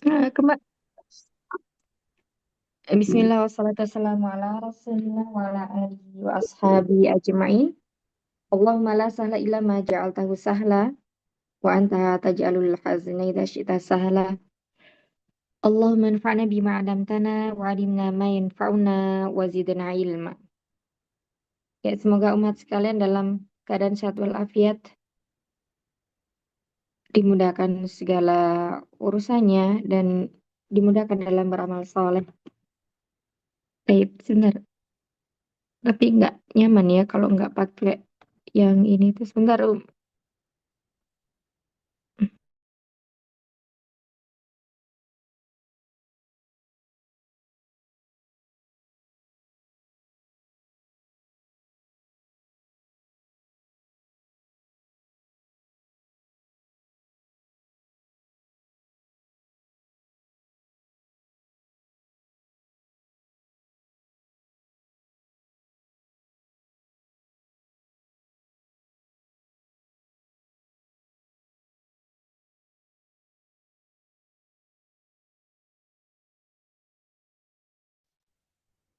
Kembali. Bismillah wassalatu wassalamu ala rasulillah wa ala alihi wa ashabi ajma'in. Allahumma la sahla illa ma ja'altahu sahla wa anta taj'alul hazna idza syi'ta sahla. Allahumma anfa'na bima 'allamtana wa 'allimna ma yanfa'una wa zidna ilma. Ya, semoga umat sekalian dalam keadaan sehat walafiat, dimudahkan segala urusannya dan dimudahkan dalam beramal soleh. Baik, sebentar. Tapi nggak nyaman ya kalau nggak pakai yang ini tuh sebentar.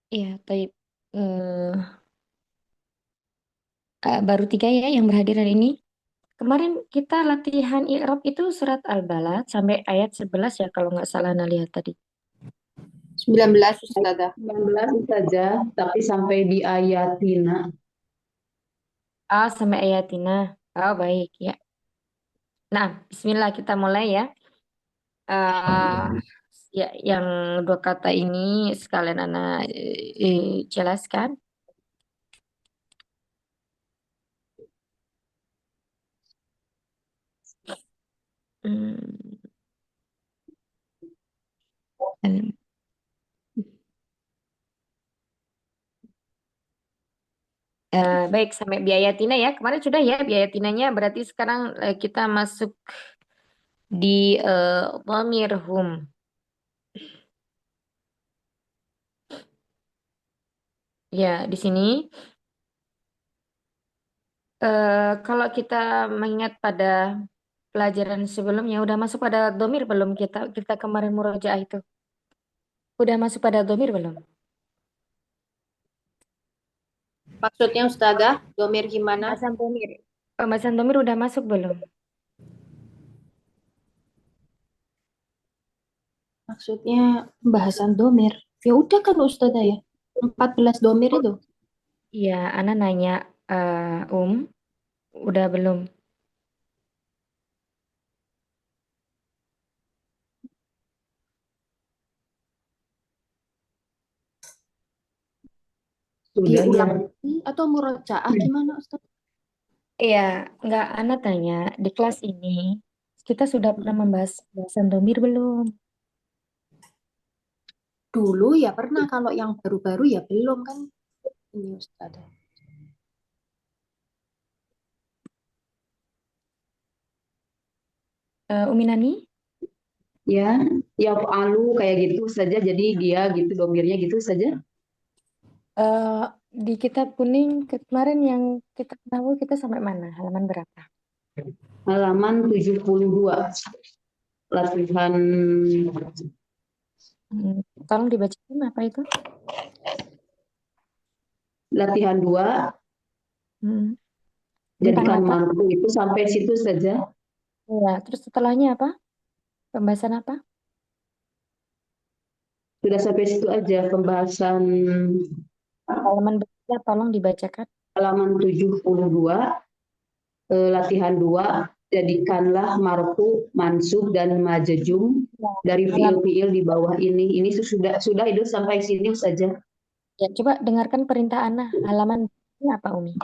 Iya, taib. Baru tiga ya yang berhadir hari ini. Kemarin kita latihan i'rab itu surat Al-Balad sampai ayat 11 ya kalau nggak salah Ana lihat tadi. 19 Ustazah. 19 saja, tapi sampai di ayatina. Ah, sampai ayatina. Oh, baik ya. Nah, bismillah kita mulai ya. eh ya, yang dua kata ini sekalian Ana jelaskan. Hmm, dan- baik, sampai biayatina ya. Kemarin sudah ya biayatinanya. Berarti sekarang kita masuk di dhamir hum. Ya, di sini kalau kita mengingat pada pelajaran sebelumnya udah masuk pada domir belum kita kita kemarin murojaah itu? Udah masuk pada domir belum? Maksudnya Ustazah, domir gimana? Pembahasan domir. Pembahasan domir udah masuk belum? Maksudnya pembahasan domir. Ya udah kan Ustazah ya. 14 domir itu. Iya, Ana nanya udah belum? Sudah ya. Diulang lagi atau murojaah gimana Ustazah? Iya, nggak Ana tanya di kelas ini kita sudah pernah membahas pembahasan domir belum? Dulu ya pernah, kalau yang baru-baru ya belum kan. Ini Ustazah. Umi Nani? Ya, ya alu kayak gitu saja. Jadi dia gitu domirnya gitu saja. eh di kitab kuning kemarin yang kita tahu kita sampai mana? Halaman berapa? Halaman 72. Latihan Hmm, tolong dibacain apa itu? latihan 2 Hmm, tentang jadikan apa? mampu itu sampai situ saja. Ya, terus setelahnya apa? Pembahasan apa? Sudah sampai situ aja pembahasan Halaman berapa? Tolong dibacakan. halaman 72, latihan 2, jadikanlah marfu, mansub dan majjum Ya, dari halaman. fiil-fiil di bawah ini. Ini sudah itu sampai sini saja. Ya, coba dengarkan perintah Ana. Halaman ini apa, Umi?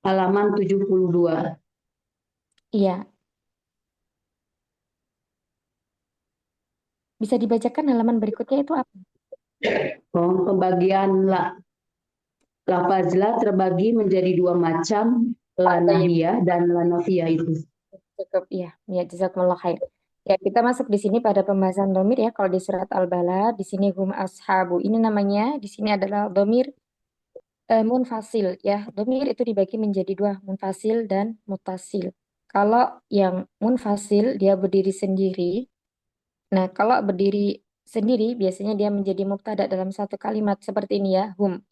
Halaman 72. Iya, bisa dibacakan halaman berikutnya itu apa? Oh, pembagian lafazlah terbagi menjadi dua macam, Oh, baik. lanahiyah dan lanafiyah itu. Cukup, iya. Ya, jazakumullah khair. Ya, kita masuk di sini pada pembahasan domir ya. Kalau di surat Al-Balad, di sini hum ashabu. Ini namanya, di sini adalah domir munfasil ya. Domir itu dibagi menjadi dua, munfasil dan mutasil. Kalau yang munfasil dia berdiri sendiri. Nah, kalau berdiri sendiri biasanya dia menjadi mubtada dalam satu kalimat seperti ini ya, hum.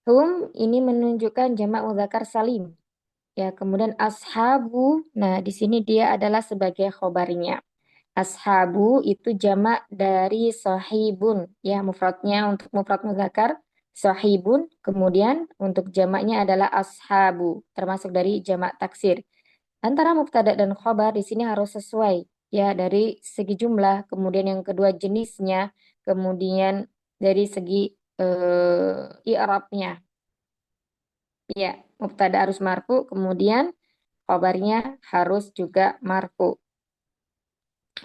Hum ini menunjukkan jamak mudzakkar salim. Ya, kemudian ashabu. Nah, di sini dia adalah sebagai khobarnya. Ashabu itu jamak dari sahibun. Ya, mufradnya untuk mufrad mudzakkar sahibun. Kemudian untuk jamaknya adalah ashabu, termasuk dari jamak taksir. Antara mubtada dan khobar di sini harus sesuai ya dari segi jumlah, kemudian yang kedua jenisnya, kemudian dari segi i'rabnya. Ya, mubtada harus marfu, kemudian khobarnya harus juga marfu.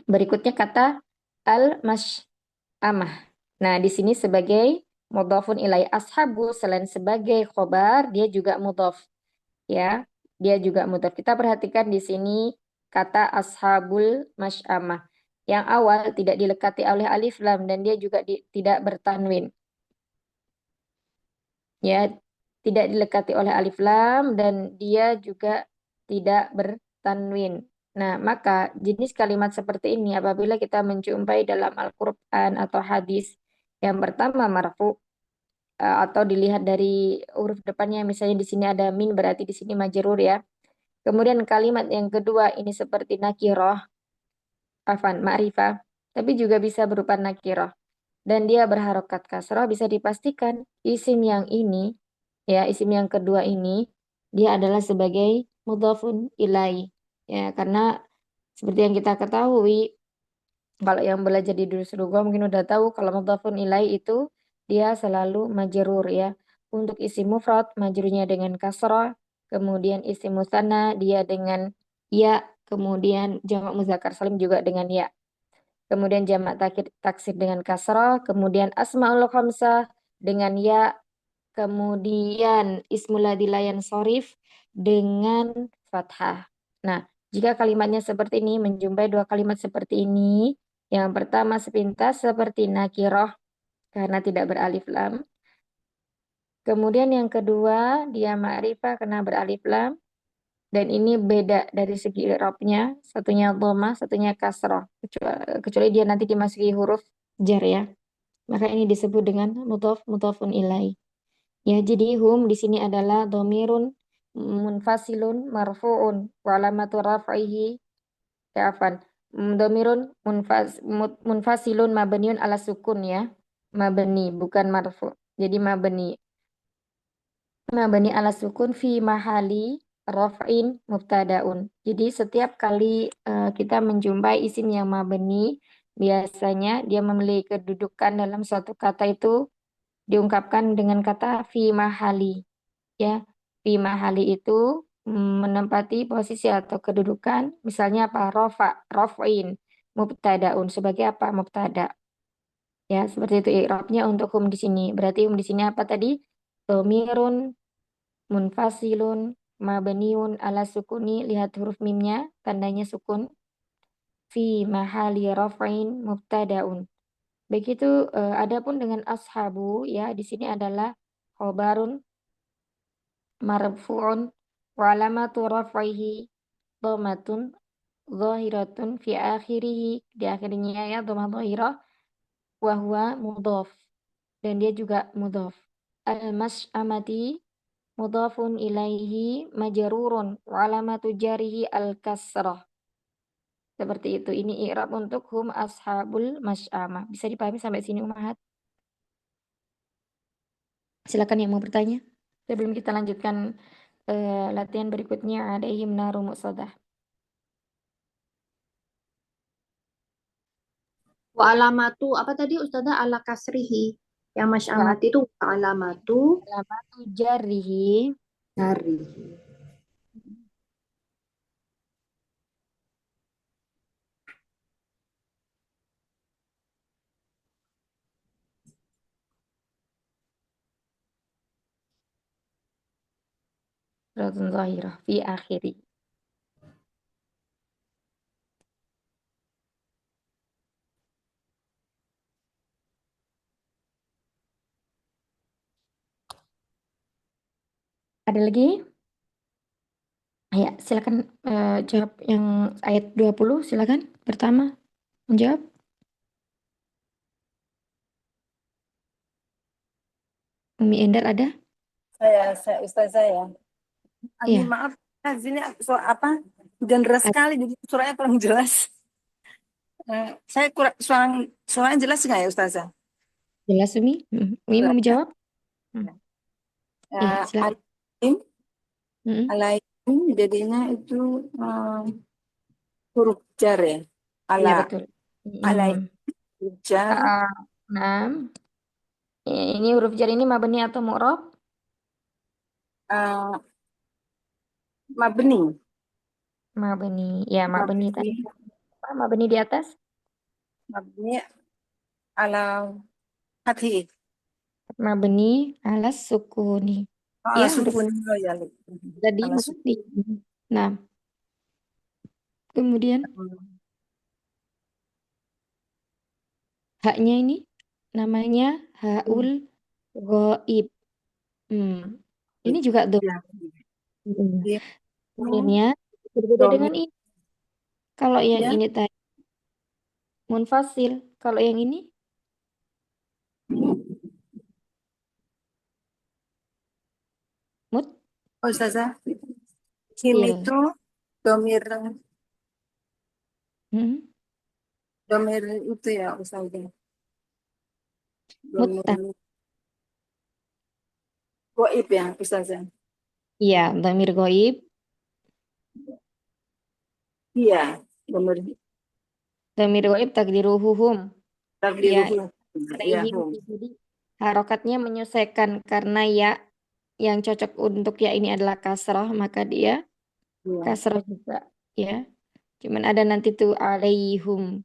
Berikutnya kata al-mash'amah. Nah, di sini sebagai mudhafun ilai ashabu selain sebagai khobar, dia juga mudhaf. Ya, dia juga mudhaf. Kita perhatikan di sini kata ashabul mash'amah. Yang awal tidak dilekati oleh alif lam dan dia juga tidak bertanwin. Ya, tidak dilekati oleh alif lam dan dia juga tidak bertanwin. Nah, maka jenis kalimat seperti ini apabila kita menjumpai dalam Al-Qur'an atau hadis yang pertama marfu atau dilihat dari huruf depannya misalnya di sini ada min berarti di sini majrur ya. Kemudian kalimat yang kedua ini seperti nakiroh, afan, ma'rifah, tapi juga bisa berupa nakiroh. Dan dia berharokat kasroh, bisa dipastikan isim yang ini, ya isim yang kedua ini, dia adalah sebagai mudhafun ilai. Ya, karena seperti yang kita ketahui, kalau yang belajar di Durus Lughah mungkin udah tahu kalau mudhafun ilai itu dia selalu majrur ya. Untuk isim mufrad majrurnya dengan kasrah, kemudian isim musanna dia dengan ya, kemudian jamak muzakkar salim juga dengan ya. Kemudian jamak taksir dengan kasrah, kemudian asmaul khamsah dengan ya, kemudian ismul ladzi la yansharif dengan fathah. Nah, jika kalimatnya seperti ini, menjumpai dua kalimat seperti ini, yang pertama sepintas seperti nakiroh karena tidak beralif lam. Kemudian yang kedua, dia ma'rifah karena beralif lam. Dan ini beda dari segi i'rabnya, satunya dhammah, satunya kasrah. Kecuali dia nanti dimasuki huruf jar ya. Maka ini disebut dengan mudhafun ilai. Ya, jadi hum di sini adalah dhamirun munfasilun marfu'un wa alamatu raf'ihi afan. Dhamirun munfasilun mabniun ala sukun ya. Mabni bukan marfu. Jadi mabni. Mabni ala sukun fi mahali raf'in mubtadaun. Jadi setiap kali kita menjumpai isim yang mabni, biasanya dia memiliki kedudukan dalam suatu kata itu diungkapkan dengan kata fi mahali. Ya, fi mahali itu menempati posisi atau kedudukan, misalnya apa? Raf'in, mubtadaun. Sebagai apa? Mubtada. Ya, seperti itu i'rabnya untuk hum di sini. Berarti hum di sini apa tadi? Domirun munfasilun mabniun ala sukuni, lihat huruf mimnya tandanya sukun, fi mahali raf'in mubtadaun. Begitu adapun dengan ashabu ya di sini adalah khobarun marfu'un wa alamatu raf'ihi dhammatun zahiratun fi akhirih, di akhirnya ya dhamma zahirah, wa huwa mudhaf dan dia juga mudhaf. Al-mas'amati mudhafun ilaihi majrurun wa alamatu jarihi al-kasrah. Seperti itu. Ini i'rab untuk hum ashabul masy'amah. Bisa dipahami sampai sini Umahat? Silakan yang mau bertanya. Sebelum kita lanjutkan latihan berikutnya alaihim naru muqsadah. Wa alamatu apa tadi Ustazah ala kasrihi. Yang Wa masyamat itu wa alamatu alamatu jarihi dari. ratun zahirah fi akhiri. Ada lagi? Ya, silakan jawab yang ayat 20, silakan. Pertama, menjawab. Umi Endar ada? Saya Ustazah ya. Ini Iya. maaf, sini soal apa? Genre sekali, jadi suaranya kurang jelas. Saya kurang suaranya jelas nggak ya Ustazah? Jelas Umi? Umi mau Jelas ya. menjawab? Hmm. Iya, silakan. Alaihim, Mm. alaihim jadinya itu huruf jar ya. Iya, Ala, betul. alaihim huruf jar, Ah, 6. Ini huruf jar ini mabni atau mu'rob? eh, mabni, Mabni. Ya, mabni tadi. mabni, Apa? Mabni di atas? mabni ala hati, Mabni alas sukuni. ala Ya, huruf sukun ya, tadi ala mabni. sukun. Nah, kemudian haknya ini namanya haul goib. Hmm. Ini juga Ya, dia itu domirnya berbeda dengan domir ini. Kalau yang ya. ini tadi munfasil. Kalau yang ini Oh, Ustazah, him mutil. itu domir Hmm. domir itu ya Ustazah. Mutta. Domir goib ya Ustazah. Iya, domir goib. Iya, domir Domir goib takdiruhuhum. Ya, takdiruhu. Iya, alaihim. hum. Jadi harokatnya menyesuaikan karena ya yang cocok untuk ya ini adalah kasroh, maka dia Iya. kasroh juga. Ya, cuman ada nanti tuh alaihum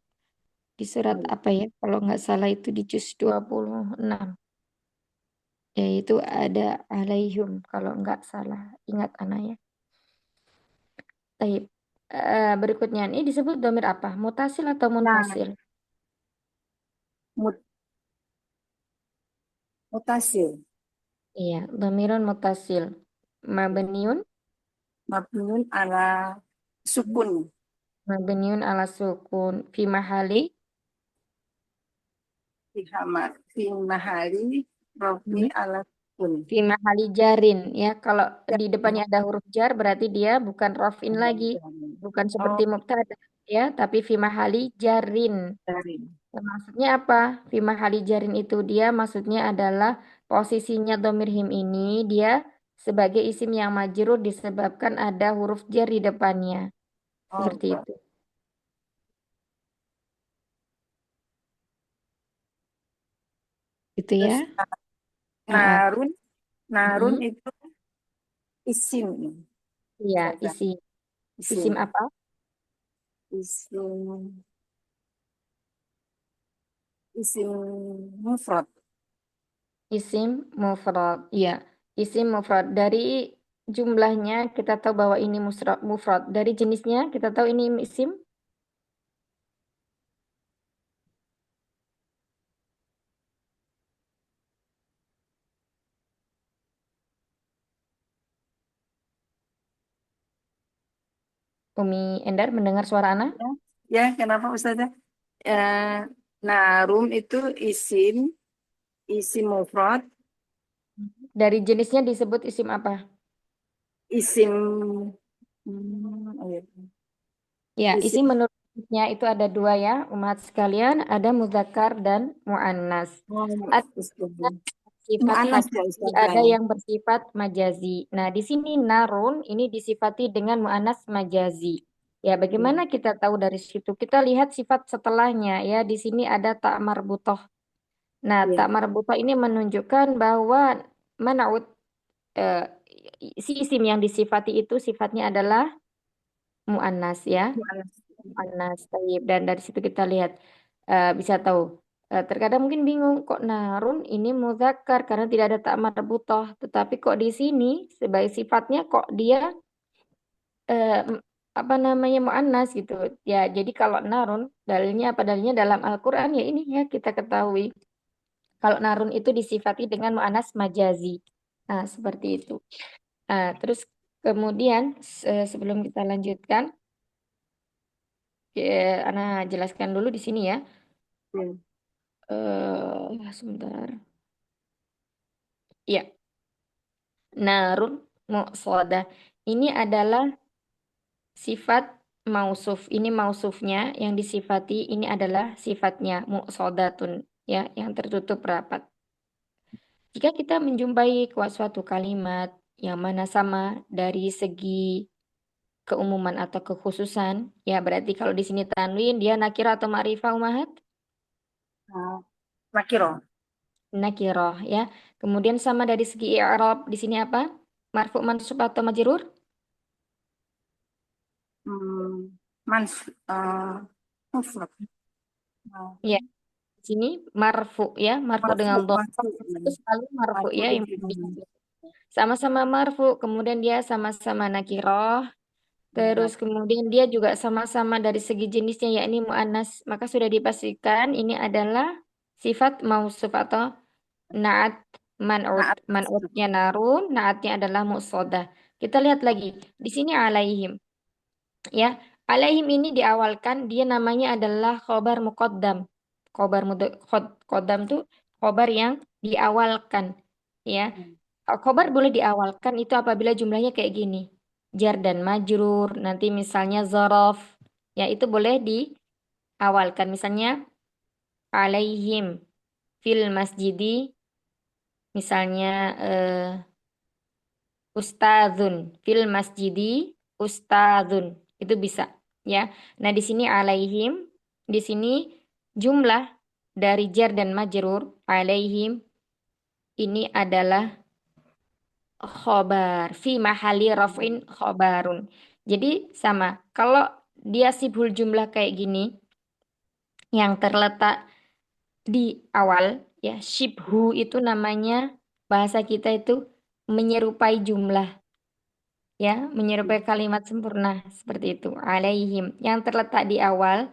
di surat Oh, apa ya? Kalau nggak salah itu di juz 26. Yaitu ada alaihum kalau nggak salah. Ingat anak ya. Taib. Berikutnya ini disebut domir apa? Mutasil atau nah, munfasil? mut mutasil. Iya, domirun mutasil. Mabniun, Mabniun ala sukun. mabniun ala sukun. Fi mahali, Fi mahali rofi hmm, ala sukun. fi mahali jarin. Ya, kalau Ya, di depannya ada huruf jar berarti dia bukan rofin lagi. Bukan seperti oh, mubtada ya, tapi fi mahali jarin. dari. Nah, maksudnya apa? Fi mahali jarin itu dia maksudnya adalah posisinya domir him ini dia sebagai isim yang majrur disebabkan ada huruf jar di depannya. Oh, Seperti itu. Gitu ya. terus Heeh. narun, narun Hmm. itu isim. Iya, Ustazah. isim Isim. apa? Isim, isim mufrad. Isim mufrad. Iya, isim mufrad. Dari jumlahnya kita tahu bahwa ini mufrad. Dari jenisnya kita tahu ini isim. Umi Endar mendengar suara Ana? Ya, ya, kenapa Ustazah? Eh, narum itu isim, isim mufrad, Dari jenisnya disebut isim apa? isim, oh iya, Ya, isim isim menurut jenisnya itu ada dua ya, umat sekalian. Ada muzakkar dan muannas. Ada Ustazah. sifat Mu'annas ya hakiki, Ustazah ada ya. yang bersifat majazi. Nah, di sini narun ini disifati dengan muannas majazi. Ya, bagaimana kita tahu dari situ? Kita lihat sifat setelahnya ya. Di sini ada tak marbutoh. Nah, tak Iya, marbutoh ini menunjukkan bahwa manaud eh, si isim yang disifati itu sifatnya adalah muannas ya. mu'annas. Muannas. Tayyib. Dan dari situ kita lihat bisa tahu. Terkadang mungkin bingung kok narun ini muzakkar karena tidak ada tak marbutoh. Tetapi kok di sini sebagai sifatnya kok dia apa namanya muannas gitu. Ya, jadi kalau narun dalilnya apa dalilnya dalam Al-Qur'an ya ini ya kita ketahui. Kalau narun itu disifati dengan muannas majazi. Nah, seperti itu. Terus Kemudian sebelum kita lanjutkan, Ana jelaskan dulu di sini ya. Ya. Sebentar. Ya, narun muqsadah. Ini adalah sifat mausuf. Ini mausufnya yang disifati ini adalah sifatnya muqsadatun ya, yang tertutup rapat. Jika kita menjumpai suatu kalimat yang mana sama dari segi keumuman atau kekhususan, ya berarti kalau di sini tanwin dia nakirah atau ma'rifah umahat? Nah, nakiro. Nakiroh ya. Kemudian sama dari segi i'rab di sini apa? Marfu mansub atau majrur? Hmm, mans, mufrad. Nah, Ya, di sini marfu ya, marfu dengan marfu, dhamma. marfu. Itu selalu marfu Marfu ya yang itu. sama-sama marfu, kemudian dia sama-sama nakiroh, terus kemudian dia juga sama-sama dari segi jenisnya yakni muannas, maka sudah dipastikan ini adalah sifat mausuf atau naat man'ut. Naat. Man'utnya narun, naatnya adalah muqsadah. Kita lihat lagi. Di sini alaihim. Ya, alaihim ini diawalkan dia namanya adalah khobar muqaddam. Khobar tuh khobar yang diawalkan. Ya, khobar boleh diawalkan itu apabila jumlahnya kayak gini. Jar dan majrur, nanti misalnya zorof. Ya, itu boleh diawalkan. Misalnya alaihim fil masjidi. Misalnya ustadzun fil masjidi ustadzun itu bisa ya. Nah, di sini alaihim di sini jumlah dari jar dan majrur alaihim ini adalah khobar fi mahali raf'in khobarun. Jadi sama. Kalau dia sibul jumlah kayak gini yang terletak di awal ya shibhu itu namanya bahasa kita itu menyerupai jumlah ya, menyerupai kalimat sempurna seperti itu. Alaihim yang terletak di awal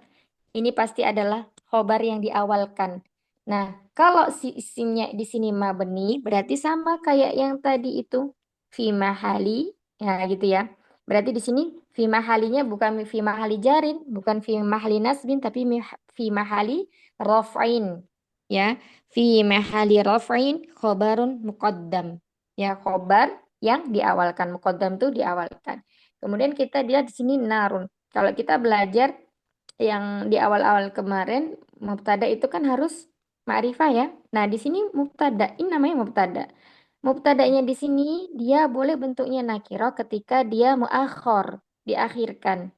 ini pasti adalah khobar yang diawalkan. Nah, kalau si isimnya di sini mabni berarti sama kayak yang tadi itu fi mahali ya gitu ya. Berarti di sini fi mahalinya bukan fi mahali jarin, bukan fi mahali nasbin tapi fi mahali raf'in ya. Fi mahali raf'in khobarun muqaddam. Ya, khobar yang diawalkan. Muqaddam tuh diawalkan. Kemudian kita lihat di sini narun. Kalau kita belajar yang di awal-awal kemarin mubtada itu kan harus ma'rifah ya. Nah, di sini mubtada ini namanya mubtada. Mubtadanya di sini dia boleh bentuknya nakiro ketika dia muakhor, diakhirkan.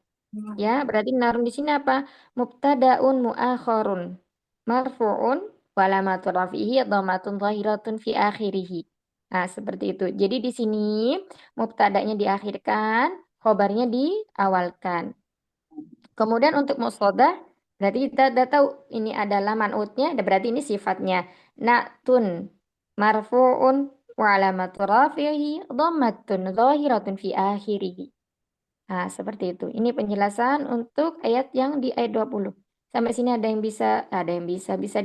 Ya, berarti narun di sini apa? Mubtadaun muakhorun. Marfu'un walamatu rafihi dhammatun zahiratun fi akhirih. Nah, seperti itu. Jadi di sini mubtadanya diakhirkan, khobarnya diawalkan. Kemudian untuk mushodah, berarti kita udah tahu ini adalah man'utnya, berarti ini sifatnya. Na'tun marfu'un wa alamatu rafihi dhammatun zahiratun fi akhirih. Nah, seperti itu. Ini penjelasan untuk ayat yang di ayat 20. Sampai sini ada yang bisa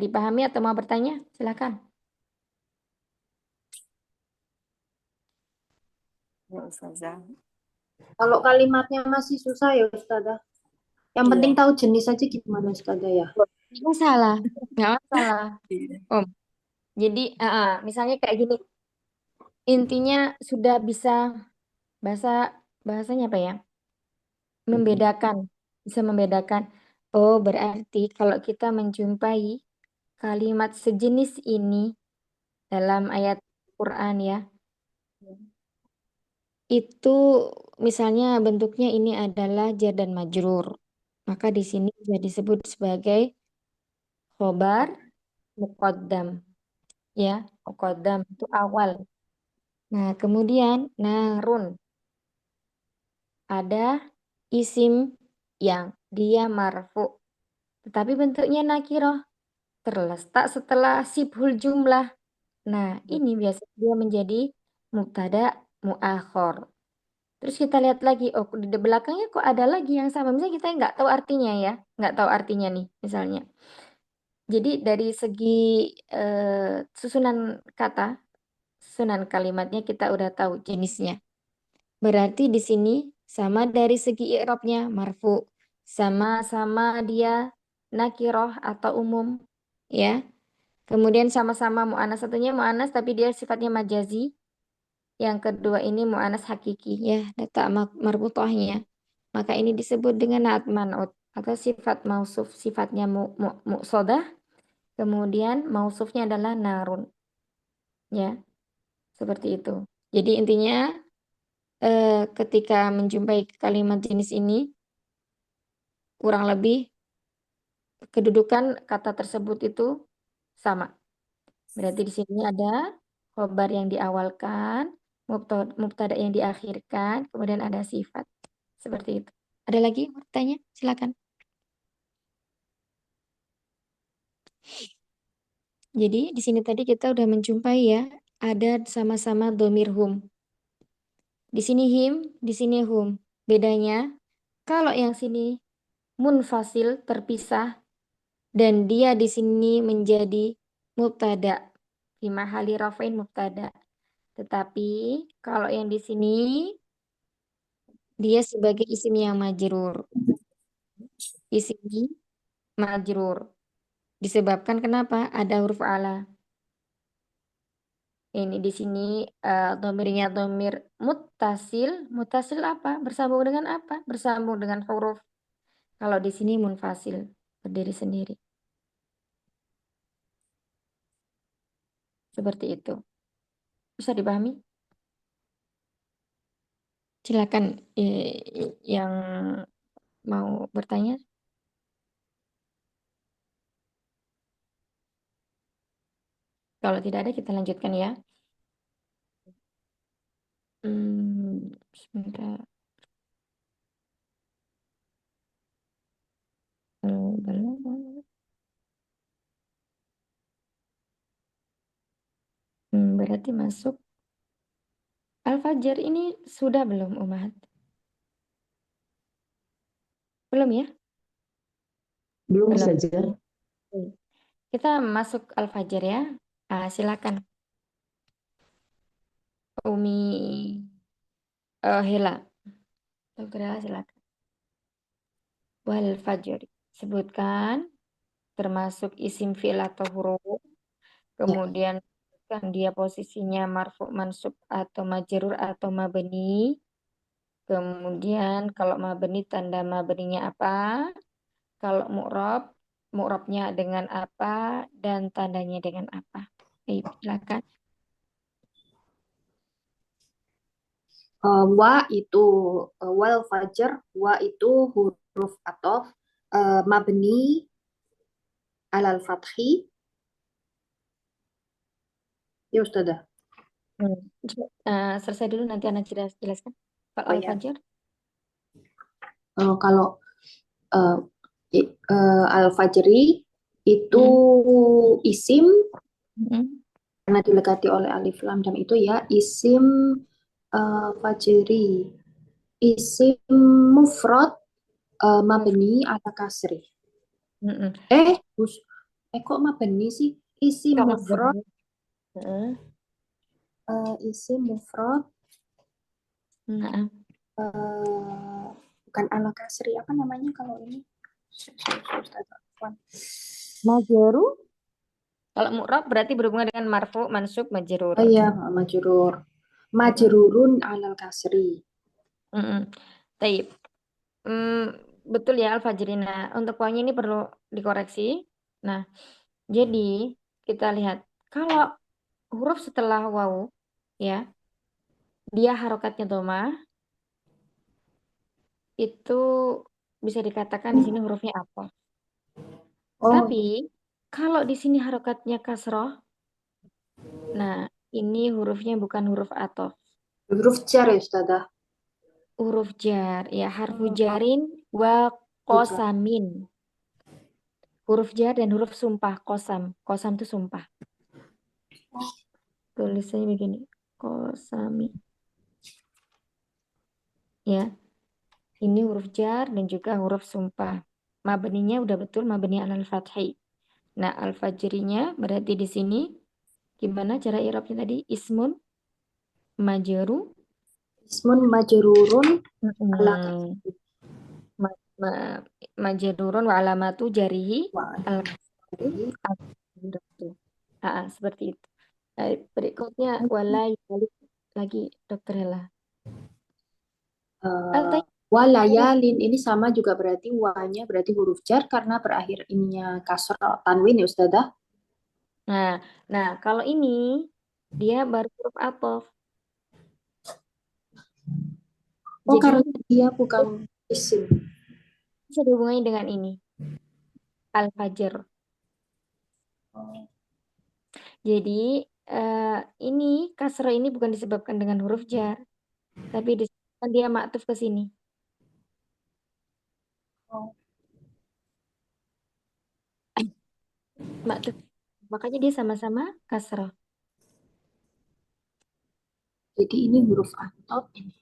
dipahami atau mau bertanya? Silakan. Ya, Ustazah. Kalau kalimatnya masih susah ya Ustazah. Yang penting Iya. tahu jenis aja gimana Ustazah ya. Nggak masalah. Nggak masalah. Iya. Om. Jadi, misalnya kayak gini. Intinya sudah bisa bahasa bahasanya apa ya? Membedakan, bisa membedakan. Oh, berarti kalau kita menjumpai kalimat sejenis ini dalam ayat Quran ya, itu misalnya bentuknya ini adalah jar dan majrur. Maka di sini bisa disebut sebagai khobar muqaddam ya. Muqaddam itu awal. Nah, kemudian narun ada isim yang dia marfu, tetapi bentuknya nakiroh terletak setelah sibhul jumlah. Nah, ini biasa dia menjadi mubtada muakhor. Terus kita lihat lagi, oh di belakangnya kok ada lagi yang sama. Misalnya kita nggak tahu artinya ya, nggak tahu artinya nih misalnya. Jadi dari segi susunan kata, susunan kalimatnya kita udah tahu jenisnya. Berarti di sini sama dari segi i'rabnya marfu. Sama-sama dia nakiroh atau umum. Ya. Kemudian sama-sama mu'anas. Satunya mu'anas tapi dia sifatnya majazi. Yang kedua ini mu'anas hakiki. Ya, data marbutohnya. Maka ini disebut dengan naat man'ut. Atau sifat mausuf. Sifatnya mu'sodah. Kemudian mausufnya adalah narun. Ya, seperti itu. Jadi intinya ketika menjumpai kalimat jenis ini, kurang lebih kedudukan kata tersebut itu sama. Berarti di sini ada khobar yang diawalkan, mubtada yang diakhirkan, kemudian ada sifat. Seperti itu. Ada lagi mau tanya? Silakan. Jadi di sini tadi kita udah menjumpai ya, ada sama-sama domir hum. Di sini him, di sini hum. Bedanya, kalau yang sini munfasil, terpisah, dan dia di sini menjadi mubtada. Fi mahali rafain mubtada. Tetapi kalau yang di sini dia sebagai isim yang majrur. Isim majrur. Disebabkan kenapa? Ada huruf ala. Ini di sini domirnya domir muttasil. Muttasil apa? Bersambung dengan apa? Bersambung dengan huruf. Kalau di sini munfasil, berdiri sendiri. Seperti itu. Bisa dipahami? Silakan yang mau bertanya. Kalau tidak ada kita lanjutkan ya. Sebentar. Berarti masuk Al-Fajr ini sudah belum Umat? Belum ya? Belum Belum. saja. Kita masuk Al-Fajr ya. Silakan. Umi Hela. Dr. Hela silakan. Wal Fajr. Sebutkan termasuk isim fi'il atau huruf. Kemudian kan dia posisinya marfu, mansub atau majrur atau mabni. Kemudian kalau mabni tanda mabninya apa? Kalau mu'rab, mu'rabnya dengan apa dan tandanya dengan apa? Baik, silakan. Wa itu wal fajar, wa itu huruf atof, mabni alal fathi. Ya Ustazah. Selesai dulu nanti anak jelaskan. Pak Oh, ya. Al-Fajr. Kalau al-fajri itu isim karena dilekati oleh alif lam dan itu ya isim fajri, isim mufrad mabni ala kasri. Kok mabni sih? Isim mufrad isim mufrad bukan ala kasri, apa namanya kalau ini? Majrur. Kalau mu'rab berarti berhubungan dengan marfu, mansub, majrur. Oh iya, majrur. Majrurun alal kasri. Taib. Betul ya Al-Fajrina. Untuk poinnya ini perlu dikoreksi. Nah, jadi kita lihat kalau huruf setelah wawu ya, dia harokatnya domah, itu bisa dikatakan di sini hurufnya apa? Tapi kalau di sini harokatnya kasroh, nah ini hurufnya bukan huruf atof. Huruf jar ya Ustazah. Huruf jar, ya harfu jarin wa kosamin. Huruf jar dan huruf sumpah, kosam. Kosam itu sumpah. Tulisannya begini, kosami. Ya, ini huruf jar dan juga huruf sumpah. Mabninya udah betul, mabni alal fathi. Nah, al-fajrinya berarti di sini gimana cara i'rabnya tadi? Ismun majru Ismun majrurun ala Mm-mm. Ma- ma- Majrurun wa alamatu jarihi al kasrihi. al-dhammatu. Seperti itu. Berikutnya wala yalik lagi Dokter Hela. Eh, Walayalin ini sama juga berarti wanya berarti huruf jar karena berakhir ininya kasroh tanwin ya Ustazah. Nah, nah kalau ini dia baru huruf athof. Oh, Jadi karena dia bukan isim. bisa dihubungi dengan ini al-fajr. Jadi eh, ini kasroh ini bukan disebabkan dengan huruf jar, tapi disebabkan dia maktuf ke sini. Maktuf. Makanya dia sama-sama kasroh. Jadi ini huruf atop ini.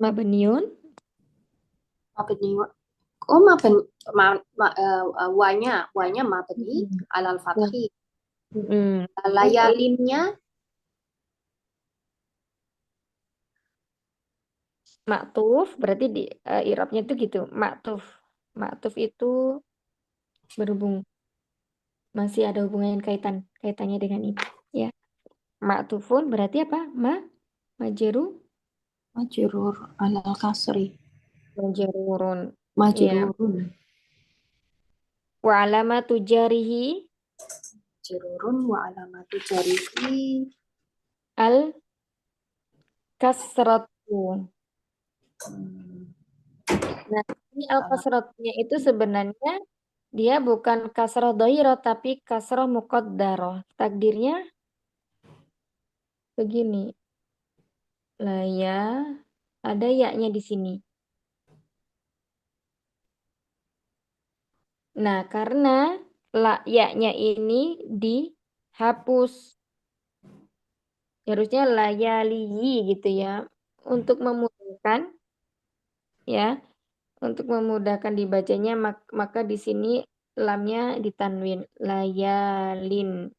Mabniun. Mabni oh mabni wanya mabni alal fathi. Mm. Layalinnya Maktuf berarti di irabnya itu gitu. Maktuf. Maktuf itu berhubung masih ada hubungan kaitannya dengan ini ya. Maktufun berarti apa? Majeru majrur alal kasri. majerurun. Ya. Majrurun. Wa alamatu jarihi Majrurun wa alamatu jarihi. al kasratu. Hmm, Nah, ini al kasratunya itu sebenarnya dia bukan kasroh dhairah tapi kasroh muqaddarah. Takdirnya begini. Lah ya, ada yaknya di sini. Nah, karena yaknya ini dihapus. Harusnya layaliyi gitu ya. Untuk memudahkan ya, untuk memudahkan dibacanya maka di sini lamnya ditanwin layalin.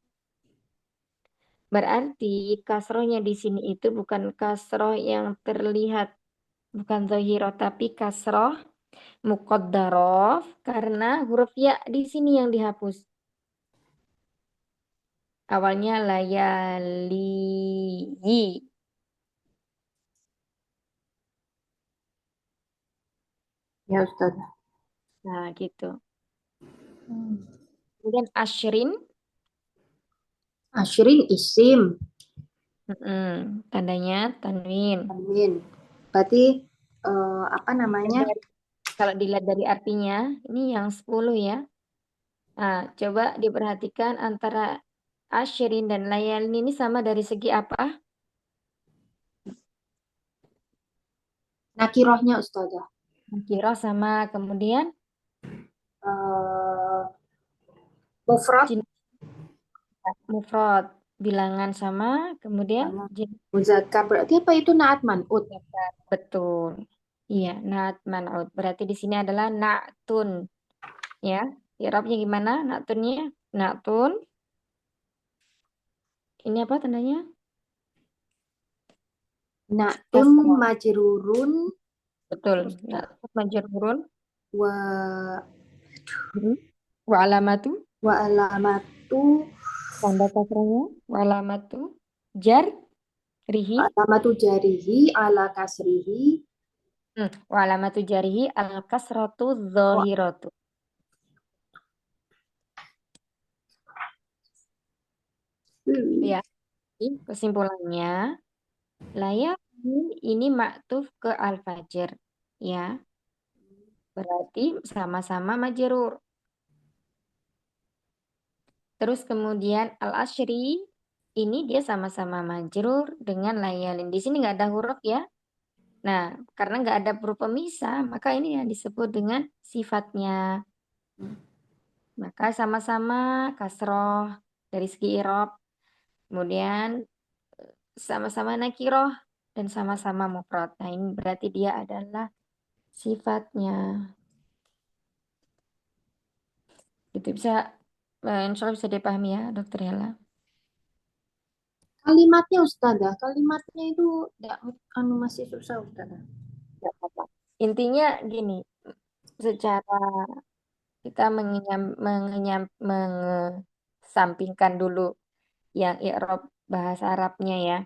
Berarti kasrohnya di sini itu bukan kasroh yang terlihat, bukan zahiro tapi kasroh muqaddaroh karena huruf ya di sini yang dihapus. Awalnya layaliyi. ya Ustaz. Nah, gitu. Kemudian ashrin, Ashrin isim. tandanya tanwin. Amin. Berarti apa namanya? Kalau dilihat dari artinya, ini yang 10 ya. Nah, coba diperhatikan antara ashrin dan layalin ini sama dari segi apa? Nakirohnya Ustazah. Kira sama, kemudian Eh, mufrad jenis mufrad, bilangan sama, kemudian sama jenis muzakkar. Berarti apa itu naat man'ut? mudzakkar. Betul. Iya, na'at man'ut. Berarti di sini adalah na'tun. Ya, i'rabnya gimana? Na'tunnya? Na'tun. Ini apa tandanya? Na'tum Kasrah. majrurun Betul. Na'tun majrurun. wa Wa alamatu. wa alamatu Tanda kasrahnya. Wa alamatu. Jar. Rihi. jarihi ala kasrihi Wa alamatu jarihi al kasratu zahiratu. Ya. Jadi, kesimpulannya, layak ini maktuf ke al-fajr. Ya. Berarti sama-sama majrur. Terus kemudian al-ashri ini dia sama-sama majrur dengan layalin. Di sini nggak ada huruf ya. Nah, karena nggak ada huruf pemisah, maka ini yang disebut dengan sifatnya. Maka sama-sama kasroh dari segi irob. Kemudian sama-sama nakiroh dan sama-sama mufrad. Nah, ini berarti dia adalah sifatnya. Itu bisa, insya Allah bisa dipahami ya, Dokter Hela. Kalimatnya Ustazah, kalimatnya itu nggak masih susah Ustazah. Nggak apa-apa. Intinya gini, secara kita mengesampingkan dulu yang i'rab bahasa Arabnya ya.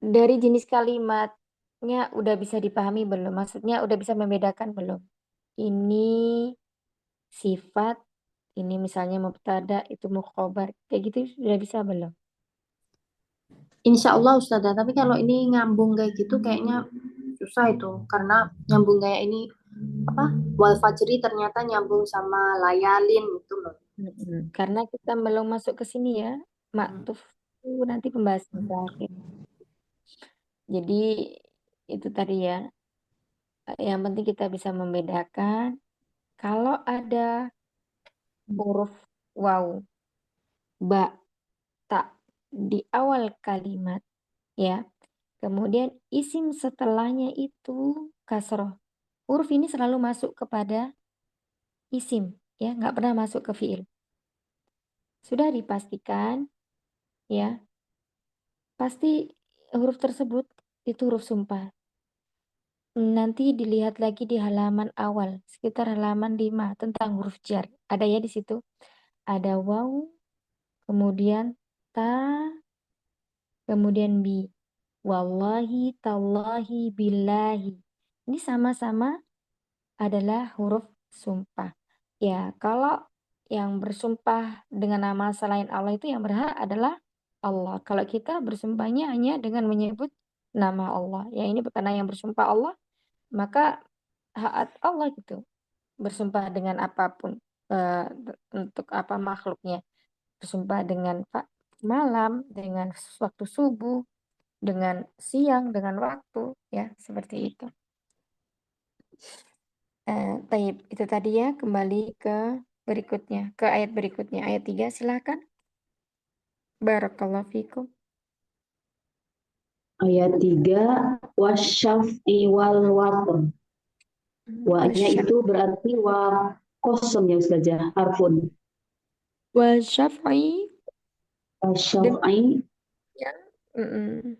Dari jenis kalimatnya udah bisa dipahami belum? Maksudnya udah bisa membedakan belum? Ini sifat, ini misalnya mubtada, itu mukhobar. Kayak gitu sudah bisa belum? Insya Allah Ustazah, tapi kalau ini ngambung kayak gitu kayaknya susah itu. Karena nyambung kayak ini, apa, wal fajri ternyata nyambung sama layalin itu loh. Karena kita belum masuk ke sini ya, maktuf itu nanti pembahasan terakhir. Jadi itu tadi ya, yang penting kita bisa membedakan kalau ada huruf waw, ba, ta di awal kalimat ya. Kemudian isim setelahnya itu kasroh. Huruf ini selalu masuk kepada isim ya, nggak pernah masuk ke fiil. Sudah dipastikan ya, pasti huruf tersebut itu huruf sumpah. Nanti dilihat lagi di halaman awal, sekitar halaman 5 tentang huruf jar. Ada ya di situ. Ada waw, kemudian ta, kemudian bi. Wallahi, tallahi, billahi. Ini sama-sama adalah huruf sumpah. Ya, kalau yang bersumpah dengan nama selain Allah itu yang berhak adalah Allah. Kalau kita bersumpahnya hanya dengan menyebut nama Allah. Ya, ini karena yang bersumpah Allah, maka hak Allah gitu. Bersumpah dengan apapun. Untuk apa makhluknya. Bersumpah dengan malam, dengan waktu subuh, dengan siang, dengan waktu. Ya, seperti itu. Taib, itu tadi ya, kembali ke berikutnya, ke ayat berikutnya. Ayat 3, silakan. Barakallahu fikum. Ayat 3, wasyaf'i wal watr. Wa-nya Wasya- itu berarti wa kosong ya Ustazah, harfun. Wasyaf'i dan Wasyaf'i, ya. Mm-mm.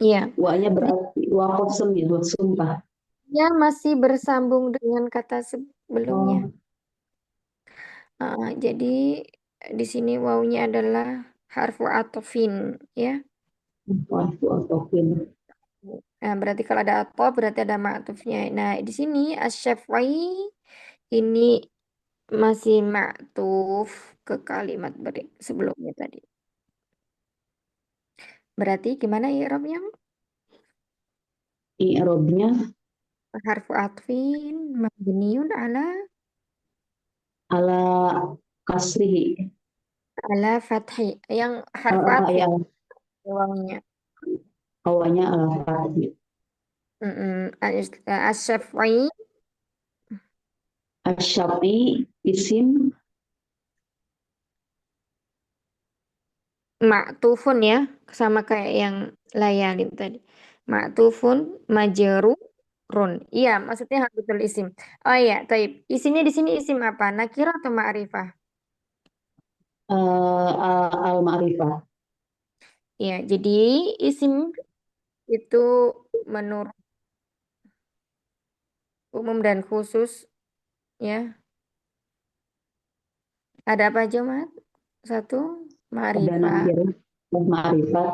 Iya, wa-nya berarti wa kosong ya, wa sumpah. dia masih bersambung dengan kata sebelumnya. Oh, Jadi di sini wawunya adalah harfu atofin ya. wa Nah, berarti kalau ada atof berarti ada ma'tufnya. Nah, di sini asy-syaf'i ini masih ma'tuf ke kalimat sebelumnya tadi. Berarti gimana i'rabnya? i'rabnya Harfu atfin mabniun ala kasrihi. ala fathi. Yang harfu atfin Ya, wawunya. awalnya ala fathi. Asy-syaf'i Asyafi isim ma'tufun ya, sama kayak yang layalin tadi. Ma'tufun majrurun. Iya, maksudnya harfutul isim. Oh iya, taib. Isimnya di sini isim apa? Nakirah atau ma'rifah? al-ma'rifah. Ya, jadi isim itu menurut umum dan khusus ya. Ada apa aja, Mat? Satu, Ada ma'rifah. nakir, ma'rifat,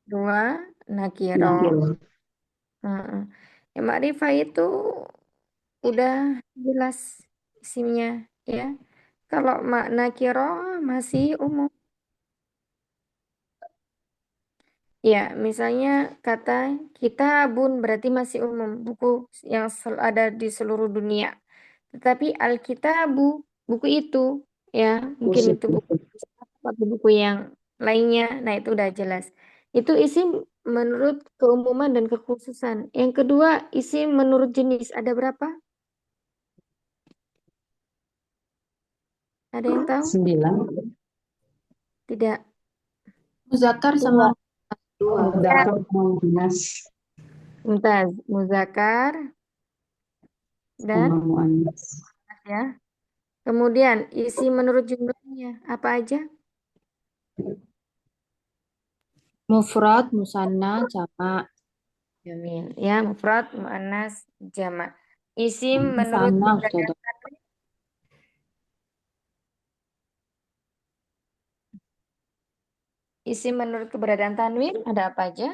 Dua, nakiro. nakir. Heeh. Ya, ma'rifah itu udah jelas isimnya ya. Kalau makna kiro masih umum. Ya, misalnya kata kitabun berarti masih umum, buku yang ada di seluruh dunia. Tetapi Alkitabu, buku itu, ya, mungkin Khusus. itu buku atau buku yang lainnya. Nah, itu udah jelas. Itu isim menurut keumuman dan kekhususan. Yang kedua, isim menurut jenis. Ada berapa? Ada yang tahu? 9. Tidak. Muzakkar sama Dua. dua. Ya, Mudzakkar muannas Mumtaz. Muzakar sama dan muannas. ya. Kemudian isi menurut jumlah Ya, apa aja? Mufrad, musanna, jamak. Jamil. Ya, mufrad, muannas, jamak. Isim menurut Musanna, keberadaan Ustazah. isim menurut keberadaan tanwin ada apa aja?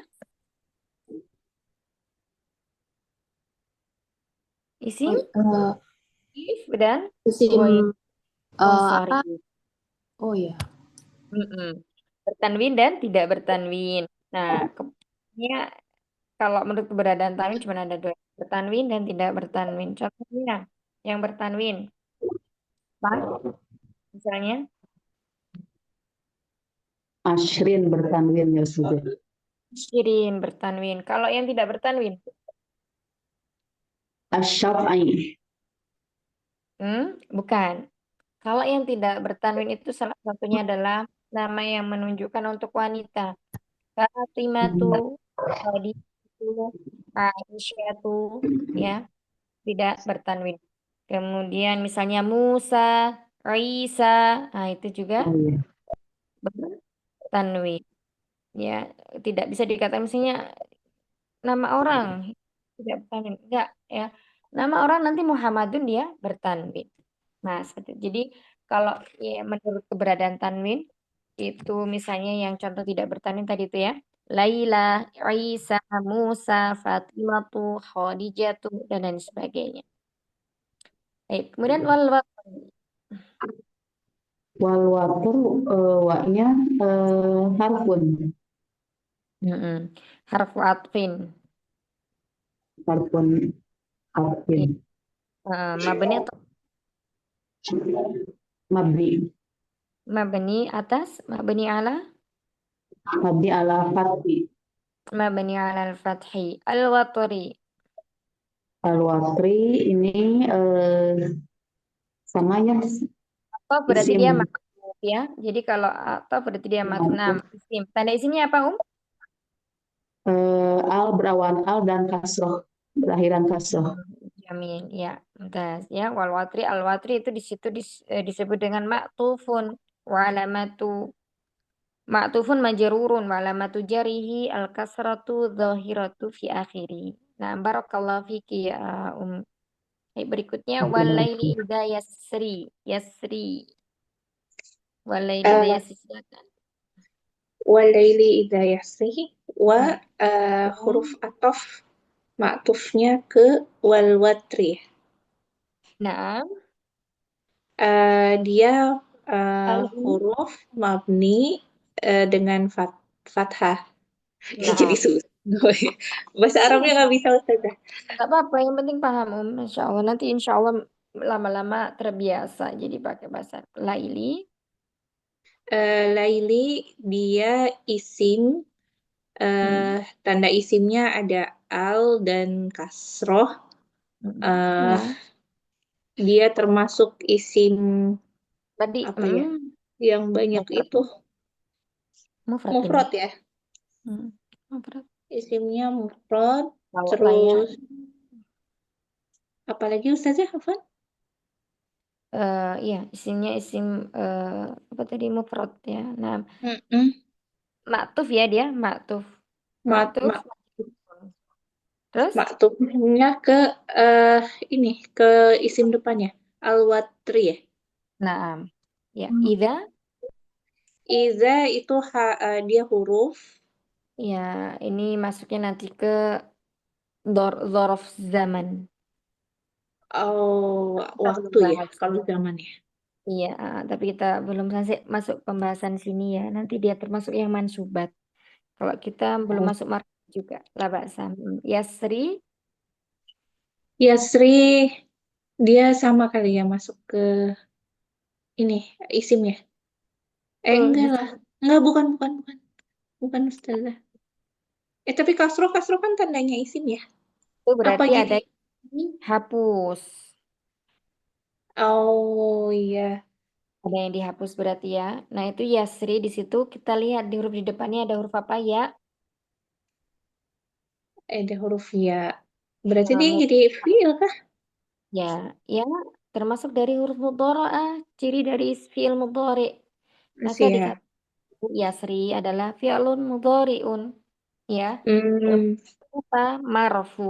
Isim, Eh, if, dan isim ghair. Oh, sorry. apa? Oh ya. Mm-mm. Bertanwin dan tidak bertanwin. Nah, ya, kalau menurut keberadaan tanwin cuma ada dua. Bertanwin dan tidak bertanwin. Contohnya, yang bertanwin. Apa? Misalnya, Ashrin bertanwin ya sudah. Shirin bertanwin. Kalau yang tidak bertanwin, Asyaf'i. bukan. Kalau yang tidak bertanwin itu salah satunya adalah nama yang menunjukkan untuk wanita. Fatimatu, Khadijatu, Aisyatu, ya, tidak bertanwin. Kemudian misalnya Musa, Isa, nah itu juga Oh iya. bertanwin. Ya, tidak bisa dikatakan misalnya nama orang tidak bertanwin. Enggak, ya. Nama orang nanti Muhammadun dia bertanwin. Nah, seperti itu. Jadi kalau ya, menurut keberadaan tanwin itu misalnya yang contoh tidak bertanwin tadi itu ya. Laila, Isa, Musa, Fatimatu, Khadijatu, dan lain sebagainya. Baik, kemudian wal Wal watur wa-nya harfun. harfu atfin. Harfun Iya. harfin. Mabni atau Mabni. mabni atas, Mabni ala fathi. mabni ala al-fathi, al-watri. Al-watri ini sama ya Atau berarti dia isim. makruf ya. Jadi kalau atau berarti dia makruf. Nah, isim. Tanda isimnya apa, Al berawan al dan kasroh. Berakhiran kasroh. Jamin, ya. Mumtaz. Ya, wal watri al watri itu di situ disebut dengan maktufun wa alamatu maktufun majrurun wa alamatu jarihi al kasratu dhahiratu fi akhiri. Nah, barakallahu fiki ya Baik, berikutnya walaili idza yasri, yasri. Walaili idza Eh, yasri. Silakan. Walaili idza yasri wa Hmm. huruf atof maktufnya ke wal watri. Nah, Dia al huruf mabni dengan fathah. Jadi Nah, susah. Bahasa Arabnya nggak bisa Ustazah. nggak apa-apa, yang penting paham, Masya Allah. Nanti insya Allah lama-lama terbiasa jadi pakai bahasa Laili. Laili dia isim, Hmm. tanda isimnya ada al dan kasroh. Eh, Ya, Dia termasuk isim tadi apa ya? Yang banyak mufrad, itu mufrad ini. mufrad ya. Mufrad. Isimnya mufrad, Kalau saya, terus apalagi Ustazah Hafan? iya, isimnya isim apa tadi mufrad ya. Nah, Mm-mm. maktuf ya dia, maktuf, Mak maktuf. mak Terus, maktubnya ke eh ini ke isim depannya al-watri ya. nah, ya, ida, Iza itu dia huruf. ya, ini masuknya nanti ke zorof zaman. Oh, Kita belum waktu ya bahas. kalau zamannya. Iya, tapi kita belum selesai masuk pembahasan sini ya. Nanti dia termasuk yang mansubat. Kalau kita belum masuk marfu juga, lah bahasa. Yasri, Yasri dia sama kali ya masuk ke ini isimnya. Enggak lah. disebut Enggak, bukan Ustazah. Tapi kasro kasro kan tandanya isim ya. itu Apa berarti gitu? ada yang dihapus. Oh iya, Ada yang dihapus berarti ya. Nah, itu Yasri di situ kita lihat di huruf di depannya ada huruf apa ya? ada huruf ya. Berarti dia Kamu jadi fiil kah? ya, ya. termasuk dari huruf mudharaah, ciri dari fi'il mudhari. Maka Siap. dikatakan yasri adalah fi'lun mudhari'un, ya. Hmm. Apa? Marfu.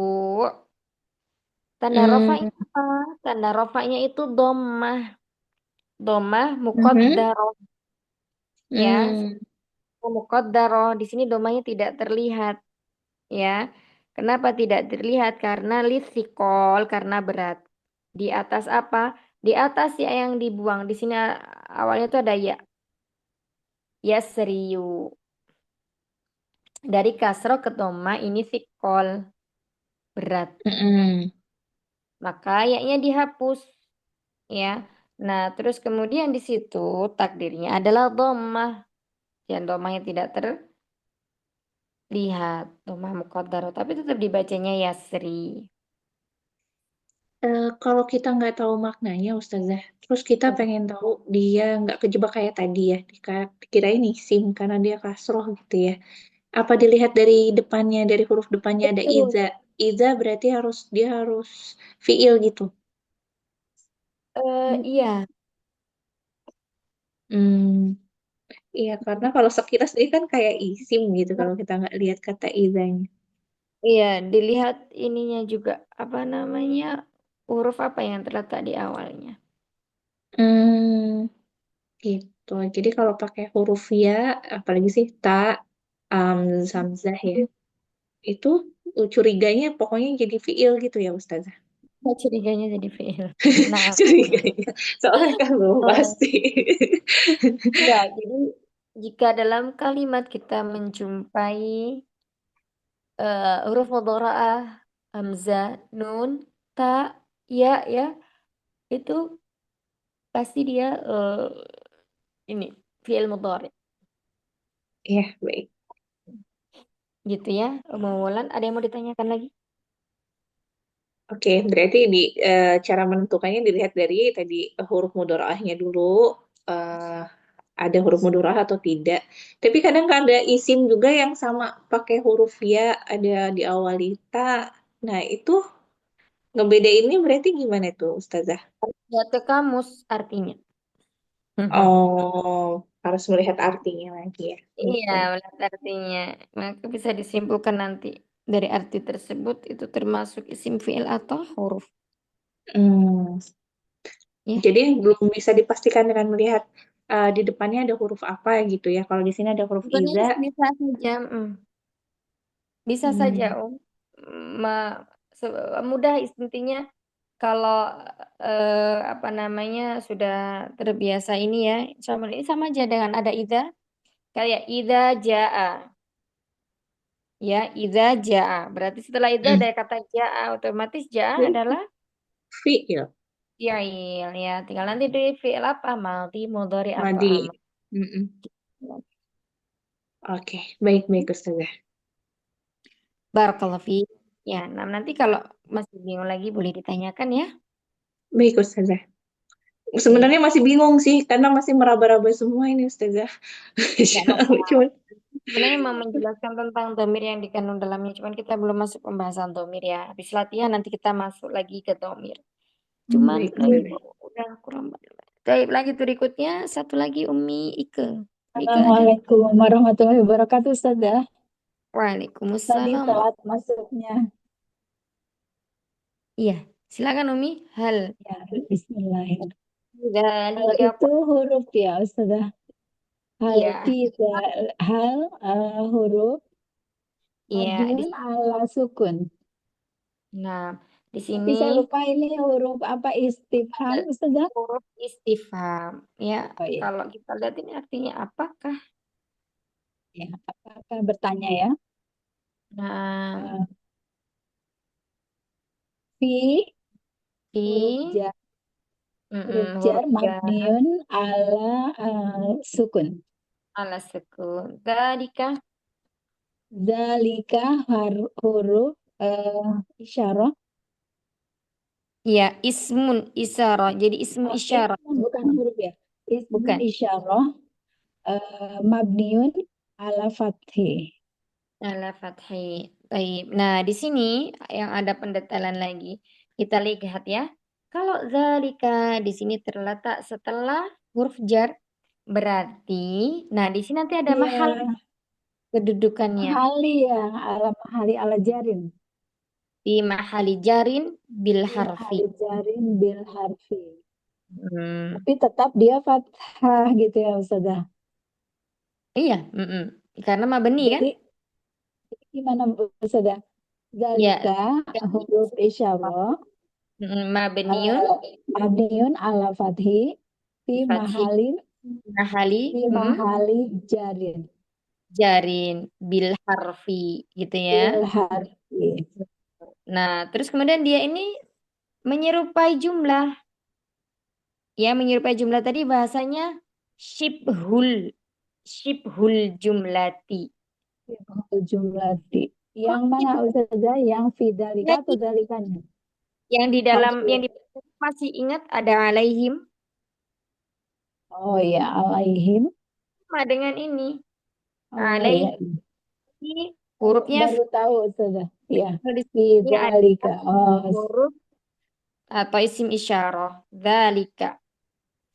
Tanda rafa'nya Hmm. apa? Tanda rafa'nya itu dhammah. Dhammah Mhm. muqaddarah, ya. Hmm. Muqaddarah. Di sini dhammahnya tidak terlihat, ya. Kenapa tidak terlihat? Karena lithiqol, karena berat. Di atas apa? Di atas ya yang dibuang. Di sini awalnya itu ada ya. Yasriyu. Dari kasroh ke dhamma ini thiqol, berat. Hmm. Maka ya-nya dihapus, ya. Nah, terus kemudian di situ takdirnya adalah dhammah. Dan dhammahnya tidak terlihat. Dhammah muqaddarah. Tapi tetap dibacanya yasri. Kalau kita nggak tahu maknanya, Ustazah, terus kita pengen tahu dia nggak kejebak kayak tadi ya, dikira ini SIM karena dia kasroh gitu ya. Apa dilihat dari depannya, dari huruf depannya ada Betul. iza. Iza berarti dia harus fiil gitu. Iya, Hmm, iya karena kalau sekilas dia kan kayak isim gitu kalau kita nggak lihat kata izanya. iya, dilihat ininya juga apa namanya huruf apa yang terletak di awalnya. Hmm, gitu. Jadi kalau pakai huruf ya, apalagi sih ta, zamzah ya, itu curiganya pokoknya jadi fiil gitu ya Ustazah. Curiganya jadi fiil. Nah, Curiganya, soalnya kan belum eh, pasti. ya, jadi jika dalam kalimat kita menjumpai huruf mudharaah, hamzah, nun, ta, ya, itu pasti dia ini fiil mudhari. Iya, baik. Gitu ya. Wulan, ada yang mau ditanyakan lagi? Oke, berarti cara menentukannya dilihat dari tadi huruf mudharaahnya dulu, eh, ada huruf mudharaah atau tidak. Tapi kadang ada isim juga yang sama pakai huruf ya, ada di awal ta. Nah, itu ngebedainnya berarti gimana tuh, Ustazah? Lihat ke kamus artinya. Oh, harus melihat artinya lagi ya. Iya, Gitu. melihat artinya. Maka bisa disimpulkan nanti dari arti tersebut itu termasuk isim fiil atau huruf. Hmm, Ya, jadi belum bisa dipastikan dengan melihat di depannya ada huruf apa gitu ya. Kalau di sini ada huruf sebenarnya iza. bisa saja, bisa saja, Hmm. Ma- mudah intinya kalau apa namanya sudah terbiasa ini ya, sama ini sama aja dengan ada ida, kayak ida jaa, ya ida jaa. Berarti setelah ida Hmm. ada kata jaa, otomatis jaa adalah Fi'il. fi'il ya. Tinggal nanti di fi'il apa, maldi, mudhari atau Madi. amr. Mm-mm. Oke, baik-baik Ustazah. Barakallahu fiik. Ya, nah nanti kalau masih bingung lagi boleh ditanyakan ya. Baik Ustazah. Oke, Sebenarnya masih bingung sih, karena masih meraba-raba semua ini Ustazah. nggak apa. Cuman, Sebenarnya mau menjelaskan tentang domir yang dikandung dalamnya, cuman kita belum masuk pembahasan domir ya. Habis latihan nanti kita masuk lagi ke domir. Cuman baik itu Ustazah. udah kurang banyak. Baik, lanjut berikutnya. Satu lagi Umi Ike. Ike ada. Assalamualaikum warahmatullahi wabarakatuh, Ustazah. Tadi Waalaikumsalam. telat masuknya. Iya, silakan Umi. Hal Ya, bismillahirrahmanirrahim. Hal dzalika itu huruf ya, Ustazah. Hal iya. tiga, hal huruf Iya, mabniun ala sukun. nah, di Tapi sini saya lupa ini huruf apa istifham, Ustazah? huruf istifham. Ya, Oh iya, kalau kita lihat ini artinya apakah? ya. Apakah bertanya ya? Nah, Eh, Fi huruf di jar, huruf jar mabniun ala sukun. ala sukun. Tadika, Zalika huruf isyarah. ya ismun isyarah. Jadi ismu Oh, isyarah, ismun bukan huruf ya. Ismun bukan isyarah mabniun ala fathi. ala fathi. Baik. Nah, di sini yang ada pendetailan lagi. Kita lihat ya. Kalau zalika di sini terletak setelah huruf jar, berarti, nah di sini nanti ada mahal Iya, kedudukannya. mahali ya, ala mahali ala jarin. Di mahali jarin bil Di harfi. mahali jarin bil harfi. Hmm, Tapi tetap dia fathah gitu ya Ustazah. iya, karena mabni kan? Jadi gimana Ustazah? Ya, Zalika huruf isyarah mabniun mabniun ala fathi fi fathih mahalin mahali fi mahali jarin jarin bil harfi gitu ya. bil harfi. Nah, terus kemudian dia ini menyerupai jumlah. Ya, menyerupai jumlah tadi bahasanya shibhul shibhul jumlati. Jumlati. Kok Yang mana Ustazah? Yang fidalika atau shibhul? dalikanya? Yang di dalam Maksud. yang di masih ingat ada alaihim Oh ya, alaihim. sama dengan ini. Oh Alaihim ya, hurufnya baru tahu Ustazah. Ya, di sini ada fidalika. Oh, huruf atau isim isyarah dzalika.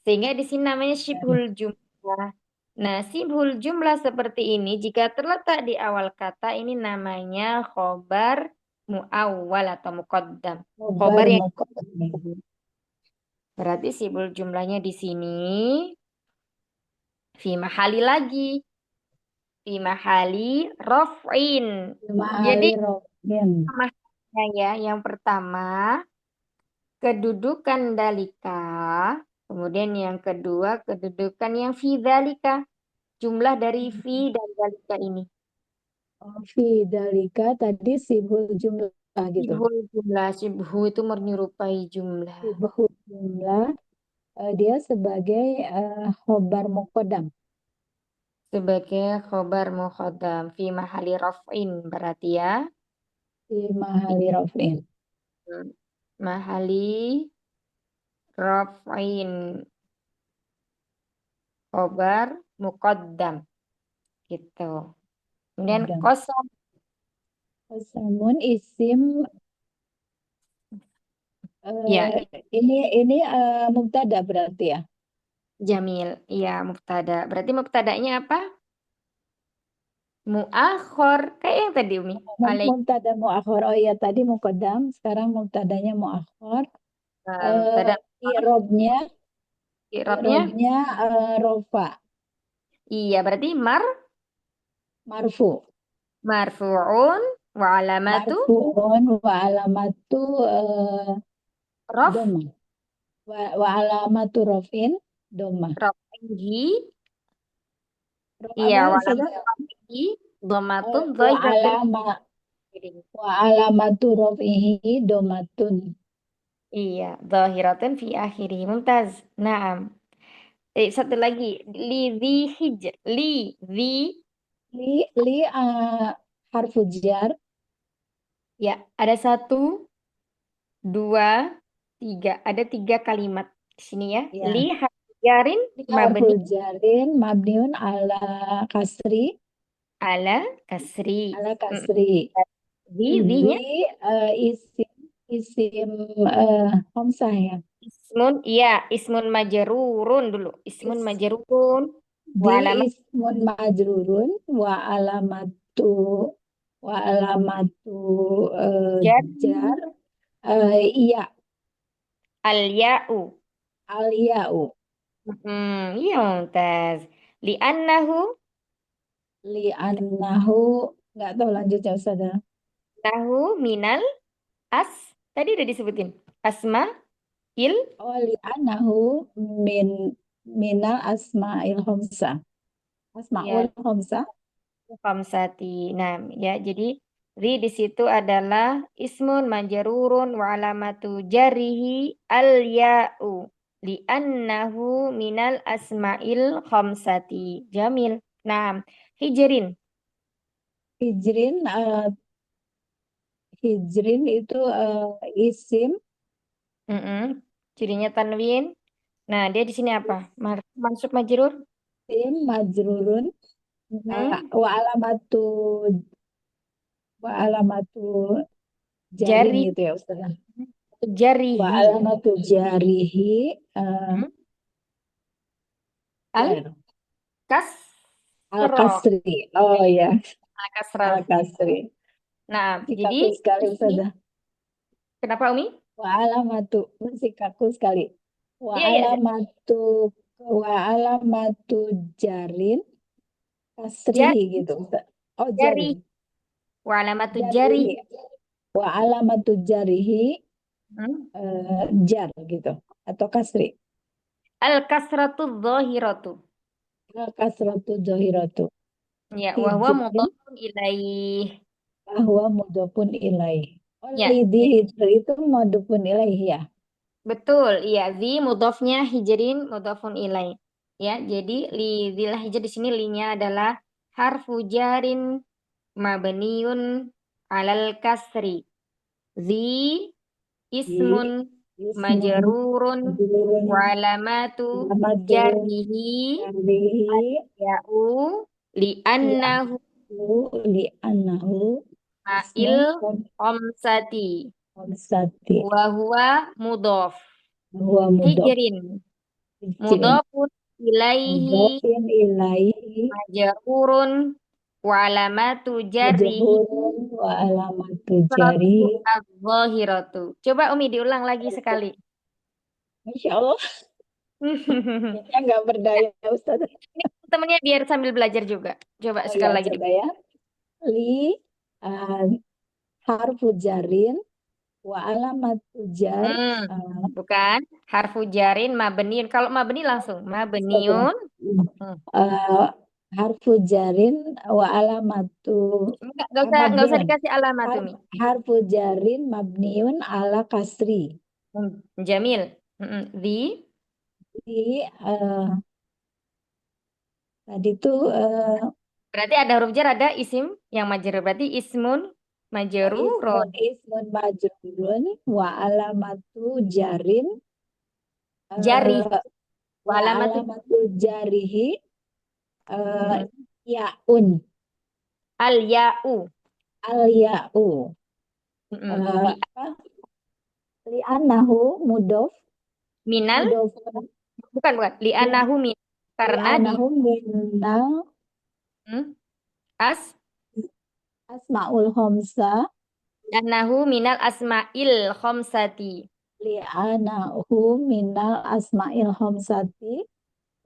Sehingga di sini namanya syibhul jumlah. Nah, syibhul jumlah seperti ini jika terletak di awal kata ini namanya khobar muawwal atau muqaddam. khobar Khobar yang muqaddam. berarti syibhul jumlahnya di sini fi mahali lagi. Fi mahali raf'in. Jadi Mahali rofin. namanya ya yang pertama kedudukan dalika, kemudian yang kedua kedudukan yang fi dalika. Jumlah dari fi dan dalika ini. Oh, fidalika tadi sibul jumlah gitu. Sibhul jumlah, sibhu itu menyerupai jumlah. Sibul jumlah dia sebagai khobar muqaddam. Sebagai khobar muqaddam fi mahali raf'in berarti ya. Di mahali rofin. Mahali raf'in khobar muqaddam gitu. Kemudian Muqaddam. kosam Qasamun isim ya ini mubtada berarti ya. jamil ya mubtada. Berarti mubtadanya apa? Muakhor kayak yang tadi Umi. Alaih Mubtada muakhir. Oh iya tadi muqaddam, sekarang mubtadanya muakhir. mubtada I'rabnya i'rabnya rofa iya berarti marfu. marfu'un wa alamatu Marfu'un wa alamatu raf doma. Wa alamatu rofin doma. rafihi Apa iya wa Ustazah? alamatu rafihi dhamatun Wa dhahiratun alama wa alamatu rofihi domatun. iya dhahiratun fi akhirih mumtaz naam satu lagi li dhi hijr li dhi Li harfu jar. ya ada satu dua tiga ada tiga kalimat di sini ya Ya. li hajarin Harfu mabni jarin mabniun ala kasri. ala kasri Ala kasri. dhi-nya Isim isim khamsah ya. ismun majrurun dulu. Ismun Is- majrurun wa Di alamat ismun majrurun wa alamatu jar jar iya al-ya'u. al ya'u Iya mumtaz. Li'annahu li annahu nggak tahu lanjutnya Ustazah. minal as tadi udah disebutin. Asma il Oh li annahu min minal asma'il khamsah. Asma'ul ya khamsah. khamsati. Nah, ya jadi di situ adalah ismun majrurun wa alamatu jarihi al-ya'u li'annahu minal asma'il khamsati. Jamil. Nah, hijrin. Hijrin hijrin itu isim Cirinya tanwin. Nah, dia di sini apa? Mansub majrur. isim majrurun Mm-mm. wa alamatu jarin Jari gitu ya Ustazah. wa jarihi. alamatu jarihi Hmm? Al jar al kasro. kasri. Oh ya, Al kasral. al kasri. Nah, Masih jadi kaku sekali di sini Ustazah. kenapa Umi? Wa alamatu masih kaku sekali. Wa Iya, iya. alamatu wa alamatu jarin Jari, kasrihi gitu Ustaz. Oh jari. jarin. Wa alamatu jari. Jarihi. Wa alamatu jarihi Hmm? jar gitu atau kasri. Al kasratu dhahiratu. Al kasratu zahiratu. Ya, wa huwa Hijrin mudhafun ilaih. bahwa mudhafun ilaih. Oh, Ya, lidhi hijri itu mudhafun ilaih ya. betul. Iya, zi mudhafnya hijrin mudhafun ilaih. Ya, jadi li dzil hijr di sini linya adalah harfu jarin mabniun alal kasri. Zi Di ismun ismun majrurun majrurun wa alamatu alamatu jarrihi jarihi ya'u li'annahu li annahu ma'il ismun khamsati khamsati wa huwa mudhaf. huwa mudhaf Hijrin hijrin mudhafun ilaihi mudhafin ilaihi majrurun wa alamatu jarrihi majhurun wa alamatu kasratu jarihi. adh-dhahiratu. Coba Umi diulang lagi sekali. Masya Allah, kayaknya nggak berdaya Ustaz. Ini temennya biar sambil belajar juga. Coba Oh ya, sekali lagi. coba ya. Li uh, harfu jarin wa alamat jar Bukan harfu jarin mabniun. Kalau mabni langsung mabniun. Hmm. harfu jarin wa alamatu Enggak usah mabniun dikasih alamat Umi. harfu jarin mabniun ala kasri Jamil. Di di tadi tuh berarti ada huruf jar, ada isim yang majrur. Berarti ismun majrurun. ismun majrurun wa alamatu jarin Jari. wa Alamatu alamatu jarihi mm, yaun al ya'u. al ya'u Li apa li anahu mudof minal mudofun bukan li li anahu min karena di anahu minal hmm, as asmaul khamsa anahu minal asma'il khamsati li anahu minal asmail khamsati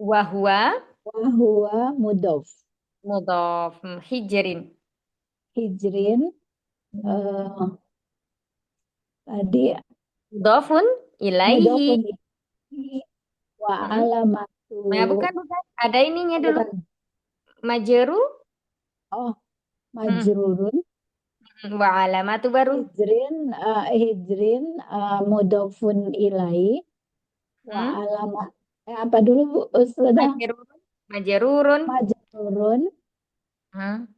wa huwa wa huwa mudof mudhaf hijrin. hijrin tadi Mudhafun ilaihi. mudofun ilaihi wa alamatu Nah, bukan. Ada ininya dulu. bukan Majru oh majrurun wa alamatu baru. hijrin mudofun ilaihi wa alamat apa dulu Bu Ustazah Majrurun. majrurun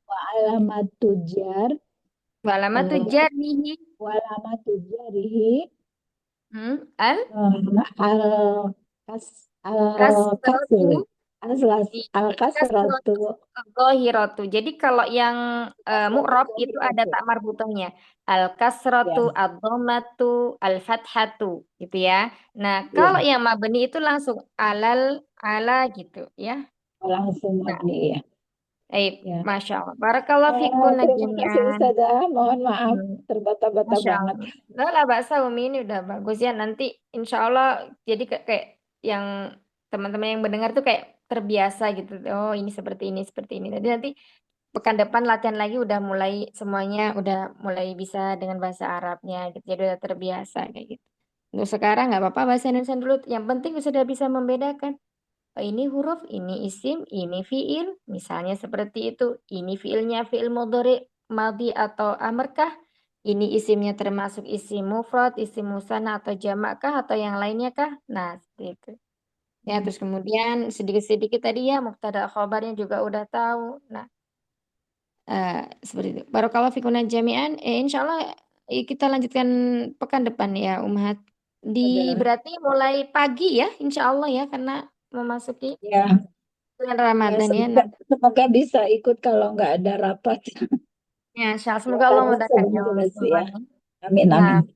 wa alamatu jar Wa alamatu jarrihi. wa alamatu jarihi Al al kas al kasr kasratu al kasratu dhahiratu. Jadi kalau yang mu'rab itu ada dhahiratu. tak marbutohnya. Al kasratu, Ya. ad-dhammatu, al fathatu gitu ya. Nah, Ya. kalau yang mabni itu langsung ala gitu ya. Langsung mabni ya. Ya. Masya Allah. Barakallahu fikum Terima kasih jami'an. Ustazah. Mohon maaf terbata-bata Masya banget. Allah. Enggak lah Mbak Umi ini udah bagus ya. Nanti insya Allah jadi kayak yang teman-teman yang mendengar tuh kayak terbiasa gitu. Oh ini seperti ini, seperti ini. Jadi nanti pekan depan latihan lagi udah mulai semuanya udah mulai bisa dengan bahasa Arabnya gitu. Jadi udah terbiasa kayak gitu. Untuk sekarang nggak apa-apa bahasa Indonesia dulu. Yang penting sudah bisa membedakan. Oh, ini huruf, ini isim, ini fiil. Misalnya seperti itu. Ini fiilnya fiil mudhari, madhi atau amr kah? Ini isimnya termasuk isim mufrad, isim musanna atau jamak kah atau yang lainnya kah? Nah, seperti itu. Ya, terus kemudian sedikit-sedikit tadi ya mubtada khobarnya juga udah tahu. Nah, seperti itu. Barakallahu fikuna jami'an. Insya Allah kita lanjutkan pekan depan ya, Umhat. Berarti mulai pagi ya, insya Allah ya, karena memasuki Ya. bulan Ramadan ya. Semoga bisa ikut kalau nggak ada rapat. Ya, insya Allah. Semoga Allah memudahkan ya. Amin, amin.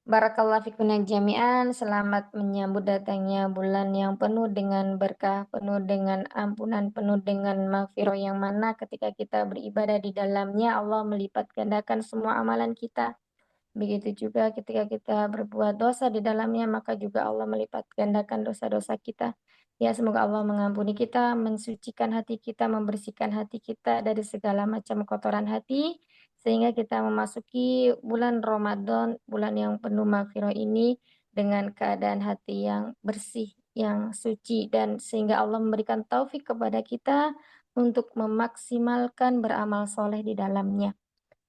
Barakallahu fikunna jami'an. Selamat menyambut datangnya bulan yang penuh dengan berkah, penuh dengan ampunan, penuh dengan maghfirah, yang mana ketika kita beribadah di dalamnya Allah melipat gandakan semua amalan kita. Begitu juga ketika kita berbuat dosa di dalamnya, maka juga Allah melipat gandakan dosa-dosa kita. Ya, semoga Allah mengampuni kita, mensucikan hati kita, membersihkan hati kita dari segala macam kotoran hati, sehingga kita memasuki bulan Ramadan, bulan yang penuh maghfirah ini dengan keadaan hati yang bersih, yang suci, dan sehingga Allah memberikan taufik kepada kita untuk memaksimalkan beramal soleh di dalamnya.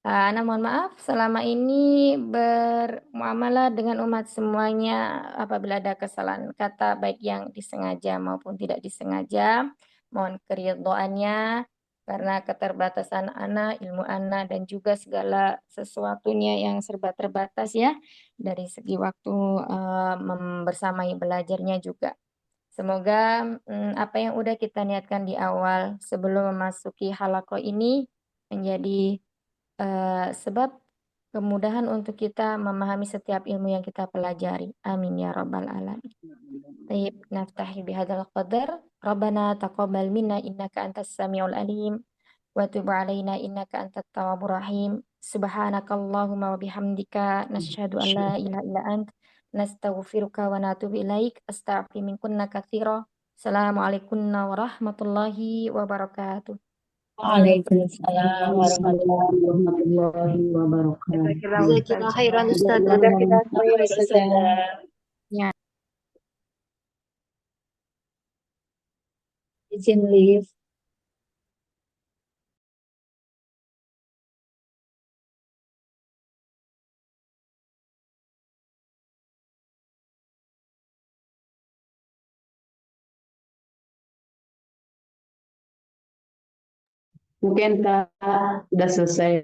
Ana mohon maaf selama ini bermuamalah dengan umat semuanya apabila ada kesalahan kata baik yang disengaja maupun tidak disengaja. Mohon keridhoannya karena keterbatasan ana, ilmu ana, dan juga segala sesuatunya yang serba terbatas ya dari segi waktu bersamai belajarnya juga. Semoga apa yang udah kita niatkan di awal sebelum memasuki halaqah ini menjadi sebab kemudahan untuk kita memahami setiap ilmu yang kita pelajari. Amin ya rabbal alamin. Tayyib, naftahi bihadzal qadar. Rabbana taqabbal minna innaka antas samiul alim wa tub alaina innaka antat tawwabur rahim. Subhanakallahumma wa bihamdika nasyhadu an la ilaha illa ant nastaghfiruka wa natubu ilaik. Astaghfiru min kunna katsira. Assalamualaikum warahmatullahi wabarakatuh. Waalaikumsalam warahmatullahi Warahmatullahi wabarakatuh. Jazakallah Jazakillah Ustazah. khairan Ustazah. Jazakallah wabarakatuh. khairan Ustazah. Ustazah. Ya. Izin live. Mungkin Kak udah selesai.